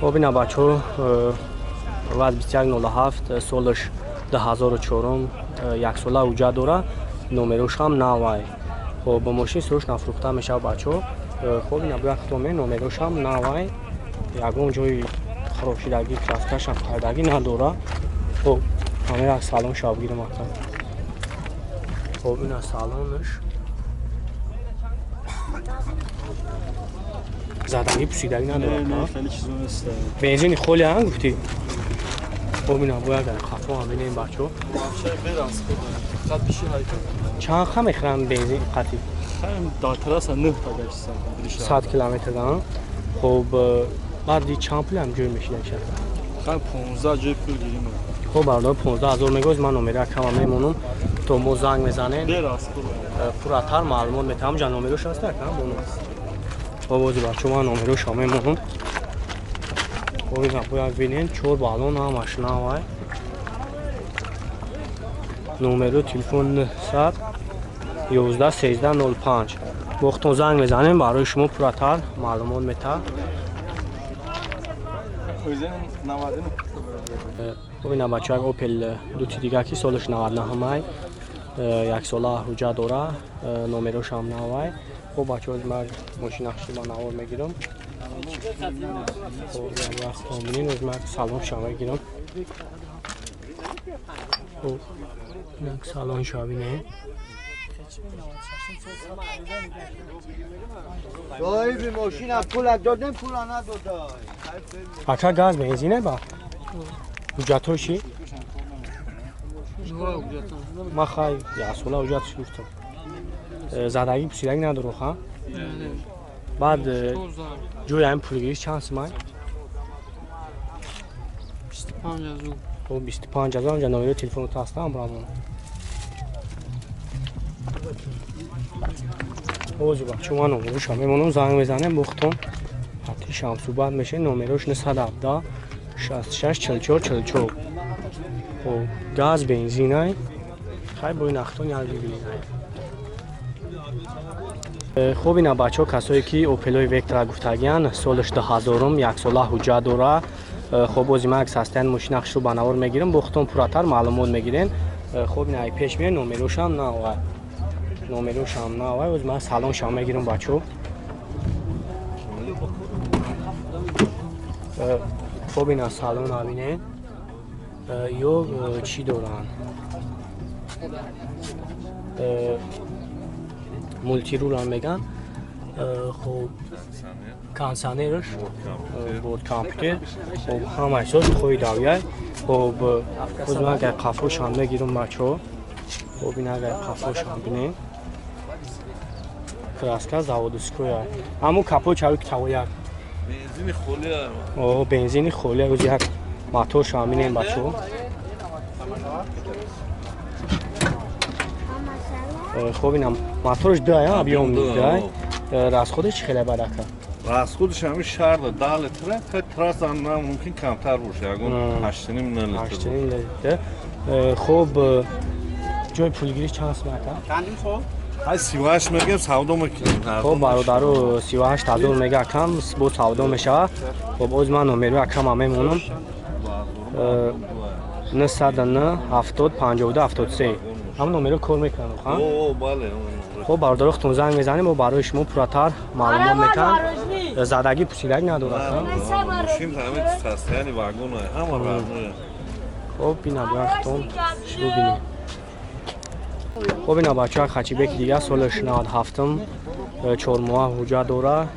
خب اینا بچه وز 2107 سالش 2004 یک ساله وجود داره نمروش هم نوای خب با ماشین سروش نفروخته میشه بچه خب اینا باید خطومه نمروش هم نوای یکون جای خراب شدگی پلاستیکش هم کردگی نداره خب همه از سالن شاب گیرم اکتم خب این از سالنش زدگی پوسیدگی نداره نه خیلی چیزا نیست بنزین خولی هم گفتی خب اینا باید خفا هم بینیم بچه چند خم میخرم بنزین قطعی؟ خیلی داتر هست 9 تا گشت 100 کیلومتر دارم خب بعد دی چند پول هم جوی میشید خیلی 15 جوی پول گیریم خب بردار 15,000 میگوز من نمیره کم میمونم تو مو زنگ میزنه فراتر معلومات میتونم جان نمیروش هست نکنم خب بازی بچه من نمیروش هم میمونم خب اینا باید بینین چور بالون هم اشنا های نمرو تلفن 100 11 13 05 وقتون زنگ میزنیم برای شما فراتر معلومات میتونم خب اینا بچه های اوپل دوتی دیگه که سالش 99 همه یک ساله حجت داره نمروش هم نوای خب بچه های من ماشین اخشی با نوار میگیرم خب یک وقت همینین از من سالن شما میگیرم خب یک سالن شابینه صاحب ماشین پول دادن پول ندادن بچه گاز بنزینه با حجتوشی ما خواهی یا ساله حجت شورتم زدگی پسیدگی ندارو خواه بعد جوی این پولگیریش چند سمای؟ 25,000 خب 25,000 اونجا نویره تلفن رو تاسته هم برامون اوزی با چون من نمروش هم میمونم زنگ میزنم بختم حتی شمسو بعد میشه نمروش 917 66 44 44 خب گاز بنزین های خیلی باید نختون یاد بگیرین خب اینا بچه ها کسایی که اوپلوی وکتر گفتگیان سالش 2000 یک ساله حجت داره خب بازی من اکس هستن ماشین اخش رو بنوار میگیرم بختون پراتر معلومات میگیرین خب اینا ای پیش میره نمروش هم نه نمروش هم نه بازی من سالن شما میگیرم بچه ها خب اینا سالن آبینه یا چی دارن مولتی رول هم میگن خب کانسانرش بود کامپیوتر خب همه چیز خوی داویه خب خود من اگر قفوش هم میگیرم بچه ها خب این اگر قفوش هم بینیم فراسکا زاودسکوی همون کپو چاوی که تاویه بنزین خولی هم بنزین خولی روز یک موتور شامینیم بچه ها خب اینم موتورش دای ها بیام دای راست خودش خیلی بده که راست خودش همین شهر ده 10 لیتره خیلی تراس هم ممکن کمتر باشه اگه 8.5 لیتر خب جای پولگیری چند سمت چندیم خب؟ های 38 میگم سودا میکنیم خب برادرو 38,000 میگه کم با سودا میشه خب از من نمرو کم هم میمونم 909 70 52 73 همون نمرو کار میکنم اوه بله خب برادرختون زنگ میزنیم و برای شما پراتر معلومات میکنم زدگی پوسیدگی نداره ماشین همه هست یعنی واگن همه واگن خب اینا برختون شروع بینیم خب اینا بچه ها خچی بک دیگه سالش 97 4 ماه حجت داره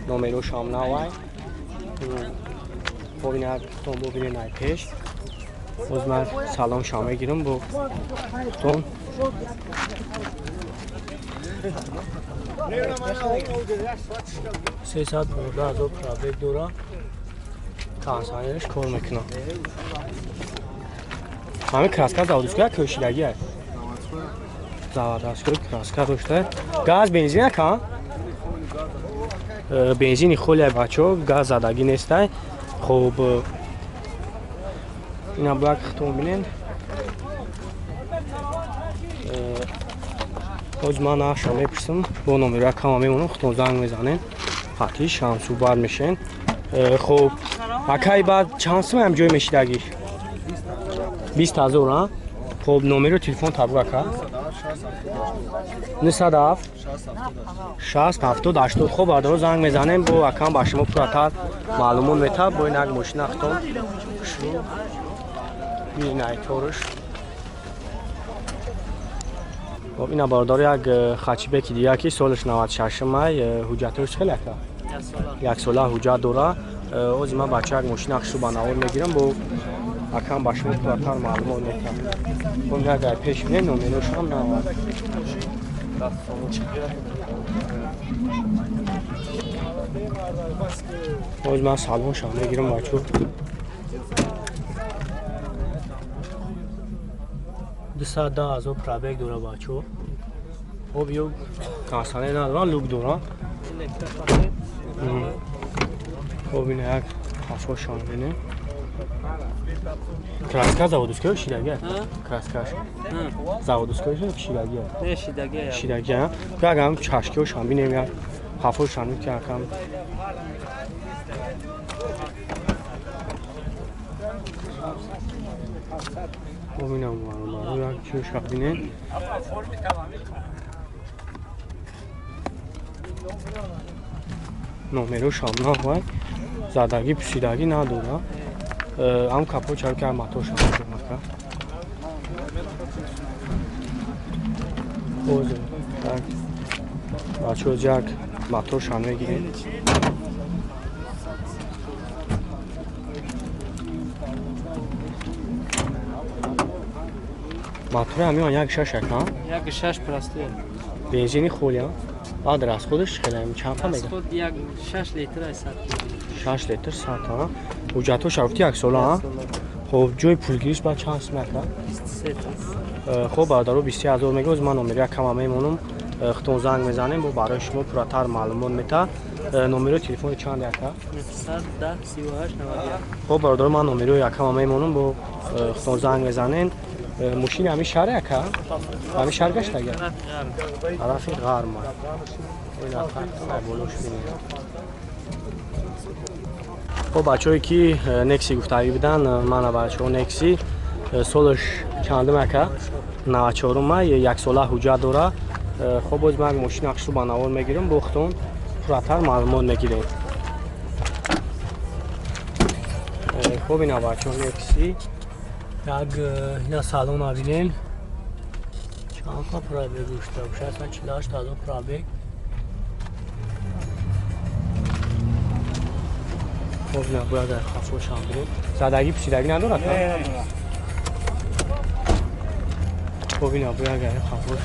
نمروش هم نوای خب اینا تون ببینین ای پیش از من سلام شامه گیرم با تون سه ساعت برده از او پرابک داره کانسانیش کار میکنه همه کراسکا زاودسکوی کشیدگی هست زاودسکوی کراسکا روشته گاز بنزین نکن بنزینی خوله بچه ها گاز زدگی نیسته خب اینا باید خطون بینین از من نقشم میپرسم با نمره کم میمونم خطون زنگ میزنین حتی شمسو بر میشین خب اکای بعد چانس هم جوی میشیدگی 20000 ها خب نمره تلفن تابو اکا 907 60 70 80 خب آدرو زنگ میزنیم با اکام با شما پراتر معلومون میتا با این اگ ماشین اختون شو بینای تورش خب اینا باردار یک خاچی بکی دیگه که سالش 96 مای حجتش خیلی اکا یک ساله حجت داره از من بچه یک ماشین اخشو با نوار میگیرم با اکام با شما پراتر معلومون میتا اون اگر پیش بینه نمینوش هم نوار از من سالون شام میگیرم بچه 210,000 پرابگ دوره بچه خب یو کانسانه ندارن لوک دوران خب این یک خفا شامینه کراسکا زاودوسکای شیدگه کراسکاش زاودوسکای شیدگه نه شیدگه شیدگه هم چشکی و شامینه میاد خفا شامین که کم خب این هم مارو یک چیو شامینه نمره شامنا های زدگی پسیدگی نداره هم کپو چرا که ماتور شامل کنم اوز بچه جک ماتور شامل گیریم ماتور همیان یک شش اکن یک شش پرسته بنزینی خولی ها آدر از خودش خیلی همی چند تا میگه خود یک 6 لیتر است 6 لیتر 100 ها حجتو شرفتی یک ساله ها خب جوی پولگیریش باید چند اسمت ها خب برادرو 20,000 میگه از من نمره کم همه مونم خطون زنگ میزنیم با برای شما پراتر معلومات میتا نمره تلفن چند یک ها 910 38 91 خب برادرو من نمره یکم همه مونم با خطون زنگ میزنین ماشین همی شهر یک ها همی شهر گشت اگر طرفی غار ما این افت بولوش بینیم خب بچه هایی که نکسی گفتگی بدن من بچه ها نکسی سالش چندم اکا 94 مای یک ساله حجت داره خب باز من ماشین اخش رو با نوار میگیرم بختون پراتر معلومات میگیریم خب اینا بچه ها نکسی یک اینا سالون ها بینین چند تا پرابگ گوشته باشه اصلا 48,000 پرابگ خب نه باید در خفو شامبریم زدگی پسیدگی ندارد نه خب اینا باید در خفوش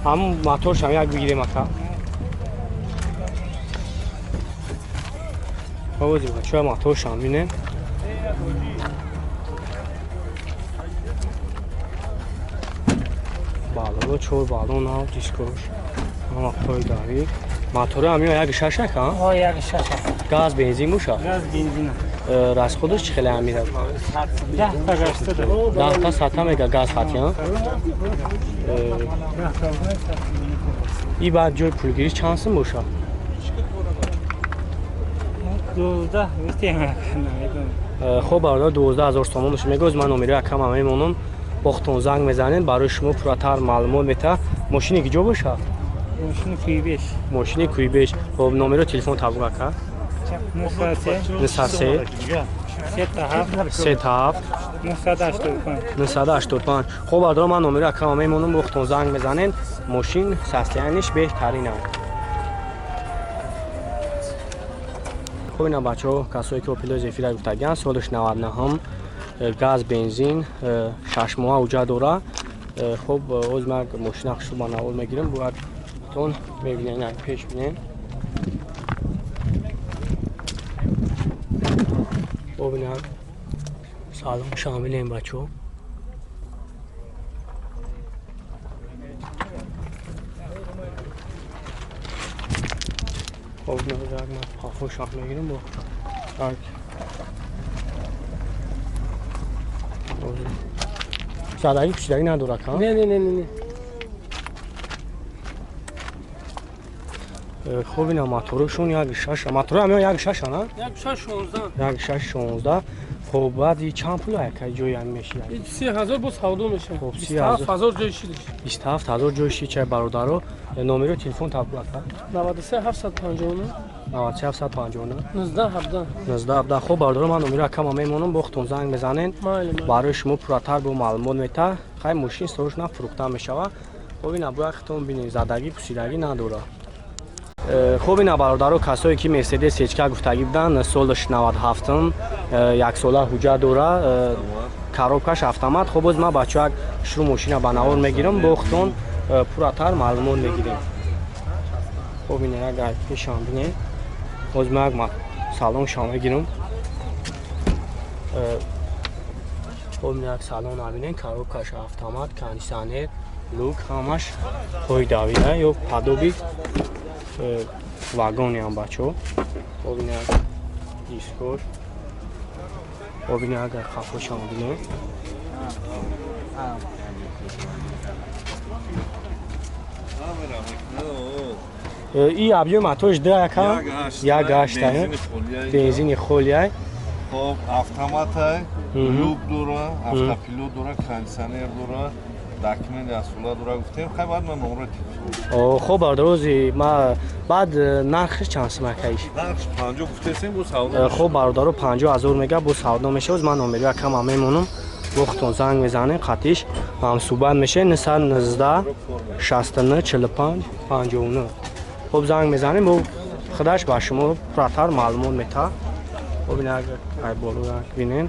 همون موتورش هم یک بگیریم اکا خب بازی باید چه موتورش هم بینه بالون چور بالون ها دیسکوش هم اقتای داری موتور همیون یک ششک ها؟ ها یک شش گاز بنزین موشا؟ گاز بنزین راست خودش چه خیلی همی داد؟ 10 تا گشته داره 10 تا 100 تا میگه گاز خاطی ها؟ ای بعد جوی پولگیری چانسم موشا؟ 12 میتونم خب برادر 12,000 تومان میشه میگه از من نمره کم همه مونم بختون زنگ میزنین برای شما پراتر معلومات میتا ماشینی که جو باشه ماشین کویبش ماشینی کویبش خب نمره تلفن تابو اکا 93 37 985 خب برادر من نمره کم همه مونم بختون زنگ میزنین ماشین سستیانش بهترینه خب اینا بچه ها کسایی که اپیلا زفیر گفتگیان سالش 99 هم گاز بنزین 6 ماه اوجا داره خب از من ماشین اخشو با نوار میگیرم باید تون میبینین این پیش بینین خب اینا سالم شامل این بچه ها خب اینا من خفو شام میگیرم با زدگی پشیدگی نداره که؟ نه خب اینا موتورشون یک 6 موتور هم یک 6 نه یک 16 یک 6 16 خب بعد این چند پول که جوی هم میشه این 30,000 با سودا میشه خب 27,000 جایشی داشت 27000 جوشی چه برادرو نمره تلفن تابلو است 93 759 93 759 19 17 19 خب برادر من نمره کم میمونم بختون زنگ بزنین برای شما پراتر با معلومات میته خیلی ماشین سروش نفروخته میشوه خب این ابو اختون ببینید زدگی پوسیدگی نداره خب این برادرو کسایی که مرسدس هچکا گفتگی بودن سالش 97 یک ساله حجت داره коробкаш автомат خب باز ما بچه‌ها شروع ماشین به نوار میگیرم بختون پراتر معلومات میگیریم خب این اگر پیشم بینه باز ما سالن شام میگیرم خب این یک سالن ببینین коробкаш автомат кондиционер лук همش خود داویده یا پادوبی واگونی هم بچه‌ها خب این دیسکور خب این اگر خفاش هم بینه این ابیو ماتوش ده یکم یک گشته بنزین خولیه خب автомат لوب دوره автопилот دوره кондиционер دوره داکمنت اسولا دوره گفتیم خیلی بعد من نمره تلفن خب برادروزی ما بعد نرخش چند سمکایش نرخش 50 گفتیم بو سودا خب برادرو 50000 میگه بو سودا میشه از من نمره کم هم میمونم وقتون زنگ میزنه قطیش هم صحبت میشه 919 69 45 59 خب زنگ میزنیم و خودش با شما پراتر معلومات میده خب این اگر ای بولو ببینین